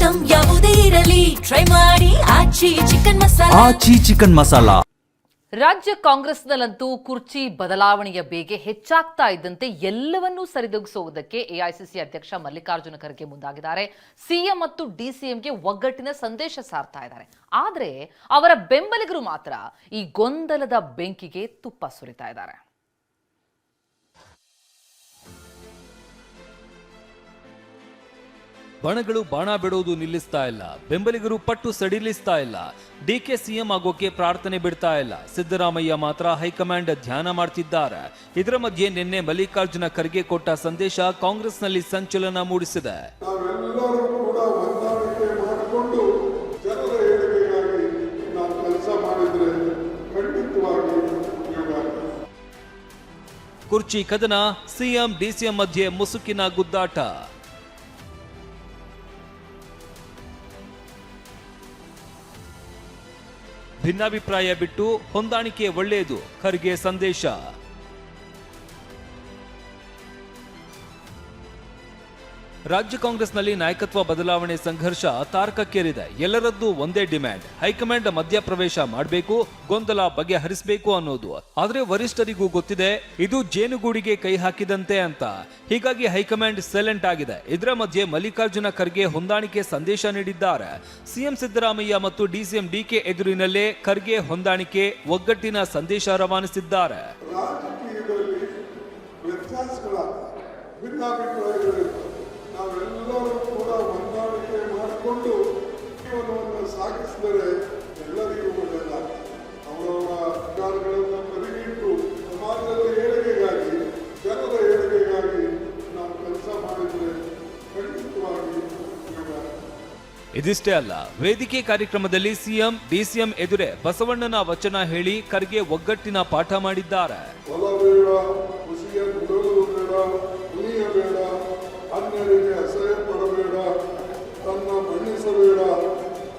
Item ಯಾವುದೇ ಇರಲಿ try ಮಾಡಿ ಆಚಿ ಚಿಕನ್ ಮಸಾಲಾ. ರಾಜ್ಯ ಕಾಂಗ್ರೆಸ್ನಲ್ಲಂತೂ ಕುರ್ಚಿ ಬದಲಾವಣೆಯ ಬೇಗೆ ಹೆಚ್ಚಾಗ್ತಾ ಇದ್ದಂತೆ ಎಲ್ಲವನ್ನೂ ಸರಿದೂಗಿಸುವುದಕ್ಕೆ ಎಐಸಿಸಿ ಅಧ್ಯಕ್ಷ ಮಲ್ಲಿಕಾರ್ಜುನ ಖರ್ಗೆ ಮುಂದಾಗಿದ್ದಾರೆ. ಸಿಎಂ ಮತ್ತು ಡಿಸಿಎಂಗೆ ಒಗ್ಗಟ್ಟಿನ ಸಂದೇಶ ಸಾರ್ತಾ ಇದ್ದಾರೆ. ಆದರೆ ಅವರ ಬೆಂಬಲಿಗರು ಮಾತ್ರ ಈ ಗೊಂದಲದ ಬೆಂಕಿಗೆ ತುಪ್ಪ ಸುರಿತಾ ಇದ್ದಾರೆ. ಬಣಗಳು ಬಾಣ ಬಿಡೋದು ನಿಲ್ಲಿಸ್ತಾ ಇಲ್ಲ, ಬೆಂಬಲಿಗರು ಪಟ್ಟು ಸಡಿಲಿಸ್ತಾ ಇಲ್ಲ. ಡಿಕೆ ಸಿಎಂ ಆಗೋಕೆ ಪ್ರಾರ್ಥನೆ ಬಿಡ್ತಾ ಇಲ್ಲ. ಸಿದ್ದರಾಮಯ್ಯ ಮಾತ್ರ ಹೈಕಮಾಂಡ್ ಧ್ಯಾನ ಮಾಡ್ತಿದ್ದಾರೆ. ಇದರ ಮಧ್ಯೆ ನಿನ್ನೆ ಮಲ್ಲಿಕಾರ್ಜುನ ಖರ್ಗೆ ಕೊಟ್ಟ ಸಂದೇಶ ಕಾಂಗ್ರೆಸ್ನಲ್ಲಿ ಸಂಚಲನ ಮೂಡಿಸಿದೆ. ಕುರ್ಚಿ ಕದನ, ಸಿಎಂ ಡಿಸಿಎಂ ಮಧ್ಯೆ ಮುಸುಕಿನ ಗುದ್ದಾಟ. ಭಿನ್ನಾಭಿಪ್ರಾಯ ಬಿಟ್ಟು ಹೊಂದಾಣಿಕೆ ಒಳ್ಳೆಯದು, ಖರ್ಗೆ ಸಂದೇಶ. ರಾಜ್ಯ ಕಾಂಗ್ರೆಸ್ನಲ್ಲಿ ನಾಯಕತ್ವ ಬದಲಾವಣೆ ಸಂಘರ್ಷ ತಾರಕಕ್ಕೇರಿದೆ. ಎಲ್ಲರದ್ದು ಒಂದೇ ಡಿಮ್ಯಾಂಡ್, ಹೈಕಮಾಂಡ್ ಮಧ್ಯಪ್ರವೇಶ ಮಾಡಬೇಕು, ಗೊಂದಲ ಬಗೆಹರಿಸಬೇಕು ಅನ್ನೋದು. ಆದ್ರೆ ವರಿಷ್ಠರಿಗೂ ಗೊತ್ತಿದೆ ಇದು ಜೇನುಗೂಡಿಗೆ ಕೈ ಹಾಕಿದಂತೆ ಅಂತ. ಹೀಗಾಗಿ ಹೈಕಮಾಂಡ್ ಸೈಲೆಂಟ್ ಆಗಿದೆ. ಇದರ ಮಧ್ಯೆ ಮಲ್ಲಿಕಾರ್ಜುನ ಖರ್ಗೆ ಹೊಂದಾಣಿಕೆ ಸಂದೇಶ ನೀಡಿದ್ದಾರೆ. ಸಿಎಂ ಸಿದ್ದರಾಮಯ್ಯ ಮತ್ತು ಡಿಸಿಎಂ ಡಿಕೆ ಎದುರಿನಲ್ಲೇ ಖರ್ಗೆ ಹೊಂದಾಣಿಕೆ, ಒಗ್ಗಟ್ಟಿನ ಸಂದೇಶ ರವಾನಿಸಿದ್ದಾರೆ. ನಾವೆಲ್ಲರೂ ಕೂಡ ಹೊಂದಾಣಿಕೆ ಮಾಡಿಕೊಂಡು ಜೀವನವನ್ನು ಸಾಗಿಸಿದರೆ ಎಲ್ಲರಿಗೂ ಒಳ್ಳೆಯದಾಗ್ತದೆ. ಅವರವರ ಅಧಿಕಾರಗಳನ್ನು ಬದಿಗಿಟ್ಟು ಸಮಾಜದ ಏಳಿಗೆಗಾಗಿ, ಜನರ ಏಳಿಗೆಗಾಗಿ ನಾವು ಕೆಲಸ ಮಾಡಿದರೆ ಖಂಡಿತವಾಗಿ. ಇದಿಷ್ಟೇ ಅಲ್ಲ, ವೇದಿಕೆ ಕಾರ್ಯಕ್ರಮದಲ್ಲಿ ಸಿಎಂ ಡಿಸಿಎಂ ಎದುರೇ ಬಸವಣ್ಣನ ವಚನ ಹೇಳಿ ಖರ್ಗೆ ಒಗ್ಗಟ್ಟಿನ ಪಾಠ ಮಾಡಿದ್ದಾರೆ. ಒಲಬೇಡ, ಖುಷಿಯ ಬಿಡಲು ಬೇಡ, ಉಳಿಯಬೇಡ, ಅನ್ಯರಿಗೆ ಅಸಹ್ಯ ಪಡಬೇಡ, ತನ್ನ ಬಣ್ಣಿಸಬೇಡ,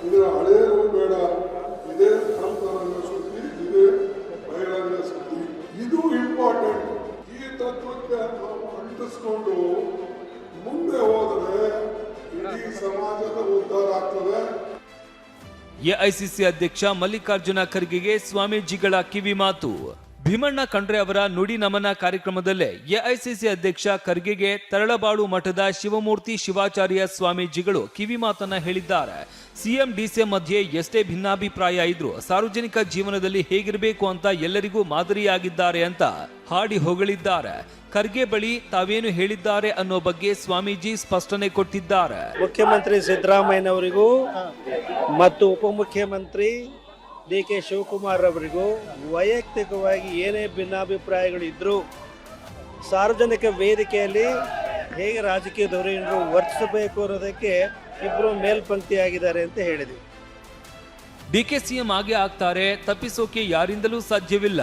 ಇದರ ಹಳೆಯರು ಬೇಡ, ಇದೇ ಅಂತರಂಗ ಸುದ್ದಿ, ಇದೇ ಬಹಿರಂಗ ಸುದ್ದಿ. ಇದು ಇಂಪಾರ್ಟೆಂಟ್. ಈ ತತ್ವಕ್ಕೆ ನಾವು ಅಂಟಿಸ್ಕೊಂಡು ಮುಂದೆ ಹೋದರೆ ಇಡೀ ಸಮಾಜದ ಉದ್ಧಾರ ಆಗ್ತದೆ. ಎಐಸಿಸಿ ಅಧ್ಯಕ್ಷ ಮಲ್ಲಿಕಾರ್ಜುನ ಖರ್ಗೆಗೆ ಸ್ವಾಮೀಜಿಗಳ ಕಿವಿ ಮಾತು. ಭೀಮಣ್ಣ ಖಂಡ್ರೆ ಅವರ ನುಡಿ ನಮನ ಕಾರ್ಯಕ್ರಮದಲ್ಲೇ ಎಐಸಿಸಿ ಅಧ್ಯಕ್ಷ ಖರ್ಗೆಗೆ ತರಳಬಾಳು ಮಠದ ಶಿವಮೂರ್ತಿ ಶಿವಾಚಾರ್ಯ ಸ್ವಾಮೀಜಿಗಳು ಕಿವಿ ಮಾತನ್ನ ಹೇಳಿದ್ದಾರೆ. ಸಿಎಂ ಡಿಸಿಎಂ ಮಧ್ಯೆ ಎಷ್ಟೇ ಭಿನ್ನಾಭಿಪ್ರಾಯ ಇದ್ರೂ ಸಾರ್ವಜನಿಕ ಜೀವನದಲ್ಲಿ ಹೇಗಿರಬೇಕು ಅಂತ ಎಲ್ಲರಿಗೂ ಮಾದರಿಯಾಗಿದ್ದಾರೆ ಅಂತ ಹಾಡಿ ಹೊಗಳಿದ್ದಾರೆ. ಖರ್ಗೆ ಬಳಿ ತಾವೇನು ಹೇಳಿದ್ದಾರೆ ಅನ್ನೋ ಬಗ್ಗೆ ಸ್ವಾಮೀಜಿ ಸ್ಪಷ್ಟನೆ ಕೊಟ್ಟಿದ್ದಾರೆ. ಮುಖ್ಯಮಂತ್ರಿ ಸಿದ್ದರಾಮಯ್ಯನವರಿಗೂ ಮತ್ತು ಉಪಮುಖ್ಯಮಂತ್ರಿ ಡಿ.ಕೆ. ಶಿವಕುಮಾರ್ ಅವರಿಗೂ ವೈಯಕ್ತಿಕವಾಗಿ ಏನೇ ಭಿನ್ನಾಭಿಪ್ರಾಯಗಳು ಇದ್ದರೂ ಸಾರ್ವಜನಿಕ ವೇದಿಕೆಯಲ್ಲಿ ಹೇಗೆ ರಾಜಕೀಯ ಧೋರಣೆಯನ್ನು ವರ್ತಿಸಬೇಕು ಅನ್ನೋದಕ್ಕೆ ಇಬ್ಬರು ಮೇಲ್ಪಂಕ್ತಿಯಾಗಿದ್ದಾರೆ ಅಂತ ಹೇಳಿದ್ವಿ. ಡಿಕೆ ಸಿಎಂ ಆಗೇ ಆಗ್ತಾರೆ, ತಪ್ಪಿಸೋಕೆ ಯಾರಿಂದಲೂ ಸಾಧ್ಯವಿಲ್ಲ.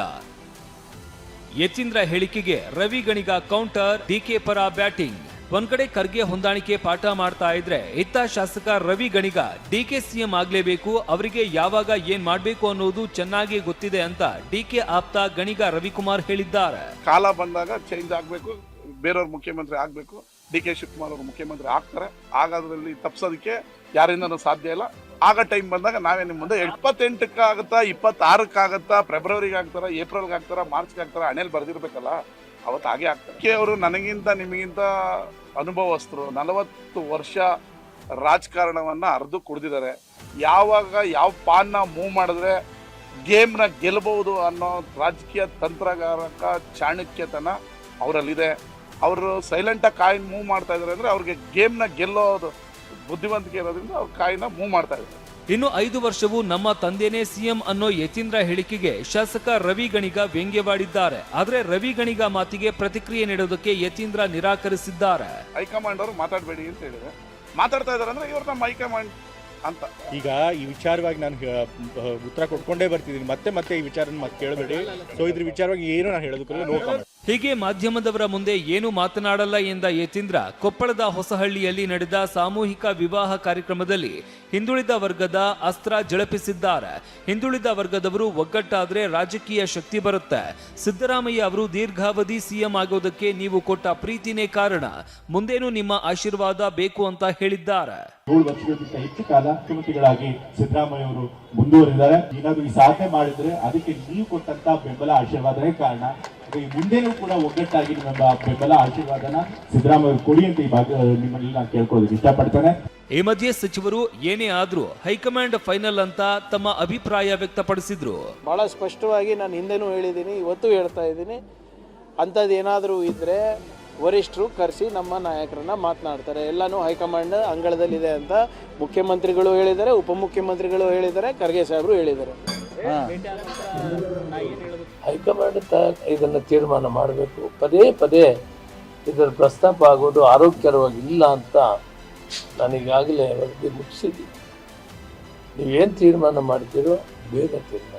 ಯತೀಂದ್ರ ಹೇಳಿಕೆಗೆ ರವಿ ಗಣಿಗ ಕೌಂಟರ್, ಡಿಕೆ ಪರ ಬ್ಯಾಟಿಂಗ್. ಒಂದ್ ಕಡೆ ಖರ್ಗೆ ಹೊಂದಾಣಿಕೆ ಪಾಠ ಮಾಡ್ತಾ ಇದ್ರೆ, ಇತ್ತ ಶಾಸಕ ರವಿ ಗಣಿಗ ಡಿಕೆ ಸಿಎಂ ಆಗ್ಲೇಬೇಕು, ಅವರಿಗೆ ಯಾವಾಗ ಏನ್ ಮಾಡ್ಬೇಕು ಅನ್ನೋದು ಚೆನ್ನಾಗಿ ಗೊತ್ತಿದೆ ಅಂತ ಡಿಕೆ ಆಪ್ತ ಗಣಿಗ ರವಿಕುಮಾರ್ ಹೇಳಿದ್ದಾರೆ. ಕಾಲ ಬಂದಾಗ ಚೇಂಜ್ ಆಗ್ಬೇಕು, ಬೇರೆಯವ್ರ ಮುಖ್ಯಮಂತ್ರಿ ಆಗ್ಬೇಕು, ಡಿ.ಕೆ. ಶಿವಕುಮಾರ್ ಅವರು ಮುಖ್ಯಮಂತ್ರಿ ಆಗ್ತಾರೆ. ಆಗೋದ್ರಲ್ಲಿ ತಪ್ಪಿಸೋದಕ್ಕೆ ಯಾರಿಂದನೂ ಸಾಧ್ಯ ಇಲ್ಲ. ಆಗ ಟೈಮ್ ಬಂದಾಗ ನಾವೇ ನಿಮ್ಮ ಮುಂದೆ 28ಕ್ಕಾಗತ್ತಾ, 26ಕ್ಕಾಗತ್ತಾ, ಫೆಬ್ರವರಿಗೆ ಆಗ್ತಾರ, ಏಪ್ರಿಲ್ಗೆ ಆಗ್ತಾರ, ಮಾರ್ಚ್ಗೆ ಆಗ್ತಾರ, ಹಣೆಯಲ್ಲಿ ಬರ್ದಿರ್ಬೇಕಲ್ಲ, ಅವತ್ತು ಹಾಗೆ ಆಗ್ತಾರೆ. ಅವರು ನನಗಿಂತ ನಿಮಗಿಂತ ಅನುಭವಸ್ಥರು, 40 ವರ್ಷ ರಾಜಕಾರಣವನ್ನ ಅರ್ದು ಕುಡಿದಿದ್ದಾರೆ. ಯಾವಾಗ ಯಾವ ಪಾನ್ನ ಮೂವ್ ಮಾಡಿದ್ರೆ ಗೇಮ್ನ ಗೆಲ್ಲಬಹುದು ಅನ್ನೋ ರಾಜಕೀಯ ತಂತ್ರಗಾರಕ ಚಾಣಕ್ಯತನ ಅವರಲ್ಲಿದೆ. ಅವರು ಸೈಲೆಂಟಾಗಿ ಕಾಯಿನ ಮೂವ್ ಮಾಡ್ತಾ ಇದ್ದಾರೆ ಅಂದ್ರೆ ಅವ್ರಿಗೆ ಗೇಮ್ನ ಗೆಲ್ಲೋದು ಬುದ್ಧಿವಂತಿಕೆ ಇರೋದ್ರಿಂದ ಅವ್ರ ಕಾಯಿನ ಮೂವ್ ಮಾಡ್ತಾ ಇದ್ದಾರೆ. ಇನ್ನು 5 ವರ್ಷವೂ ನಮ್ಮ ತಂದೆನೇ ಸಿಎಂ ಅನ್ನೋ ಯತೀಂದ್ರ ಹೇಳಿಕೆಗೆ ಶಾಸಕ ರವಿ ಗಣಿಗ ವ್ಯಂಗ್ಯವಾಡಿದ್ದಾರೆ. ಆದ್ರೆ ರವಿ ಗಣಿಗ ಮಾತಿಗೆ ಪ್ರತಿಕ್ರಿಯೆ ನೀಡೋದಕ್ಕೆ ಯತೀಂದ್ರ ನಿರಾಕರಿಸಿದ್ದಾರೆ. ಹೈಕಮಾಂಡ್ ಅವರು ಮಾತಾಡಬೇಡಿ ಅಂತ ಹೇಳಿದ್ರೆ ಮಾತಾಡ್ತಾ ಇದಾರೆ ಅಂದ್ರೆ ಇವ್ರು ನಮ್ಮ ಹೈಕಮಾಂಡ್ ಅಂತ. ಈಗ ಈ ವಿಚಾರವಾಗಿ ನಾನು ಉತ್ತರ ಕೊಟ್ಕೊಂಡೇ ಬರ್ತಿದ್ದೀನಿ, ಮತ್ತೆ ಈ ವಿಚಾರ ಮತ್ತೆ ಕೇಳಬೇಡಿ. ಸೊ ಇದ್ರ ವಿಚಾರವಾಗಿ ಏನು ನಾನು ಹೇಳೋದಕ್ಕಲ್ಲ, ನೋ ಕಾಮೆಂಟ್. ಹೀಗೆ ಮಾಧ್ಯಮದವರ ಮುಂದೆ ಏನು ಮಾತನಾಡಲ್ಲ ಎಂದ ಯತೀಂದ್ರ ಕೊಪ್ಪಳದ ಹೊಸಹಳ್ಳಿಯಲ್ಲಿ ನಡೆದ ಸಾಮೂಹಿಕ ವಿವಾಹ ಕಾರ್ಯಕ್ರಮದಲ್ಲಿ ಹಿಂದುಳಿದ ವರ್ಗದ ಅಸ್ತ್ರ ಝಳಪಿಸಿದ್ದಾರೆ. ಹಿಂದುಳಿದ ವರ್ಗದವರು ಒಗ್ಗಟ್ಟಾದ್ರೆ ರಾಜಕೀಯ ಶಕ್ತಿ ಬರುತ್ತೆ. ಸಿದ್ದರಾಮಯ್ಯ ಅವರು ದೀರ್ಘಾವಧಿ ಸಿಎಂ ಆಗೋದಕ್ಕೆ ನೀವು ಕೊಟ್ಟ ಪ್ರೀತಿನೇ ಕಾರಣ. ಮುಂದೇನು ನಿಮ್ಮ ಆಶೀರ್ವಾದ ಬೇಕು ಅಂತ ಹೇಳಿದ್ದಾರೆ. 7 ವರ್ಷಗಳಿಗಿಂತ ಹೆಚ್ಚು ಕಾಲ ಮುಖ್ಯಮಂತ್ರಿಗಳಾಗಿ ಸಿದ್ದರಾಮಯ್ಯ ಅವರು ಮುಂದುವರಿದ್ದಾರೆ. ಏನಾದರೂ ಈ ಸಾಧನೆ ಮಾಡಿದ್ರೆ ಅದಕ್ಕೆ ನೀವು ಕೊಟ್ಟಂತ ಬೆಂಬಲ ಆಶೀರ್ವಾದನೇ ಕಾರಣ. ಈ ಮುಂದೆನೂ ಕೂಡ ಒಗ್ಗಟ್ಟಾಗಿ ನಿಮ್ಮ ಬೆಂಬಲ ಆಶೀರ್ವಾದನ ಸಿದ್ದರಾಮಯ್ಯ ಅವರು ಕೊಡಿ ಅಂತ ಈ ಭಾಗ ನಿಮ್ಮಲ್ಲಿ ನಾನು ಕೇಳ್ಕೊಳ್ಳೋದಕ್ಕೆ ಇಷ್ಟಪಡ್ತೇನೆ. ಈ ಮಧ್ಯೆ ಸಚಿವರು ಏನೇ ಆದ್ರೂ ಹೈಕಮಾಂಡ್ ಫೈನಲ್ ಅಂತ ತಮ್ಮ ಅಭಿಪ್ರಾಯ ವ್ಯಕ್ತಪಡಿಸಿದ್ರು. ಬಹಳ ಸ್ಪಷ್ಟವಾಗಿ ನಾನು ಹಿಂದೆನೂ ಹೇಳಿದ್ದೀನಿ, ಇವತ್ತು ಹೇಳ್ತಾ ಇದ್ದೀನಿ, ಅಂಥದ್ದು ಏನಾದರೂ ಇದ್ರೆ ವರಿಷ್ಠರು ಕರೆಸಿ ನಮ್ಮ ನಾಯಕರನ್ನ ಮಾತನಾಡ್ತಾರೆ. ಎಲ್ಲನೂ ಹೈಕಮಾಂಡ್ ಅಂಗಳದಲ್ಲಿದೆ ಅಂತ ಮುಖ್ಯಮಂತ್ರಿಗಳು ಹೇಳಿದ್ದಾರೆ, ಉಪಮುಖ್ಯಮಂತ್ರಿಗಳು ಹೇಳಿದ್ದಾರೆ, ಖರ್ಗೆ ಸಾಹೇಬರು ಹೇಳಿದ್ದಾರೆ. ಹೈಕಮಾಂಡ್ ಇದನ್ನು ತೀರ್ಮಾನ ಮಾಡಬೇಕು. ಪದೇ ಪದೇ ಇದರ ಪ್ರಸ್ತಾಪ ಆಗೋದು ಆರೋಗ್ಯಕರವಾಗಿಲ್ಲ ಅಂತ ನಾನೀಗಾಗಲೇ ವರದಿ ಮುಗಿಸಿದ್ದೀನಿ. ನೀವೇನು ತೀರ್ಮಾನ ಮಾಡ್ತೀರೋ ಬೇಗ ತೀರ್ಮಾನ.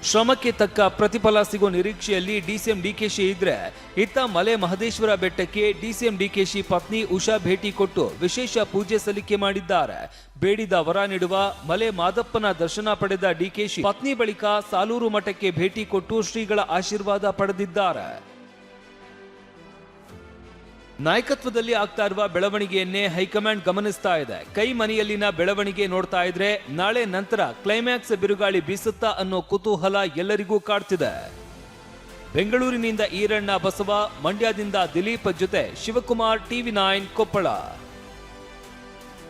ಶ್ರಮಕ್ಕೆ ತಕ್ಕ ಪ್ರತಿಫಲ ಸಿಗೋ ನಿರೀಕ್ಷೆಯಲ್ಲಿ ಡಿಸಿಎಂ ಡಿಕೆಶಿ ಇದ್ರೆ, ಇತ್ತ ಮಲೆ ಮಹದೇಶ್ವರ ಬೆಟ್ಟಕ್ಕೆ ಡಿಸಿಎಂ ಡಿಕೆಶಿ ಪತ್ನಿ ಉಷಾ ಭೇಟಿ ಕೊಟ್ಟು ವಿಶೇಷ ಪೂಜೆ ಸಲ್ಲಿಕೆ ಮಾಡಿದ್ದಾರೆ. ಬೇಡಿದ ವರ ನೀಡುವ ಮಲೆ ಮಾದಪ್ಪನ ದರ್ಶನ ಪಡೆದ ಡಿಕೆಶಿ ಪತ್ನಿ ಬಳಿಕ ಸಾಲೂರು ಮಠಕ್ಕೆ ಭೇಟಿ ಕೊಟ್ಟು ಶ್ರೀಗಳ ಆಶೀರ್ವಾದ ಪಡೆದಿದ್ದಾರೆ. ನಾಯಕತ್ವದಲ್ಲಿ ಆಗ್ತಾ ಇರುವ ಬೆಳವಣಿಗೆಯನ್ನೇ ಹೈಕಮಾಂಡ್ ಗಮನಿಸ್ತಾ ಇದೆ. ಕೈ ಮನೆಯಲ್ಲಿನ ಬೆಳವಣಿಗೆ ನೋಡ್ತಾ ಇದ್ರೆ ನಾಳೆ ನಂತರ ಕ್ಲೈಮ್ಯಾಕ್ಸ್ ಬಿರುಗಾಳಿ ಬೀಸುತ್ತಾ ಅನ್ನೋ ಕುತೂಹಲ ಎಲ್ಲರಿಗೂ ಕಾಡ್ತಿದೆ. ಬೆಂಗಳೂರಿನಿಂದ ಈರಣ್ಣ ಬಸವ, ಮಂಡ್ಯದಿಂದ ದಿಲೀಪ್ ಜೊತೆ ಶಿವಕುಮಾರ್, TV9 ಕೊಪ್ಪಳ.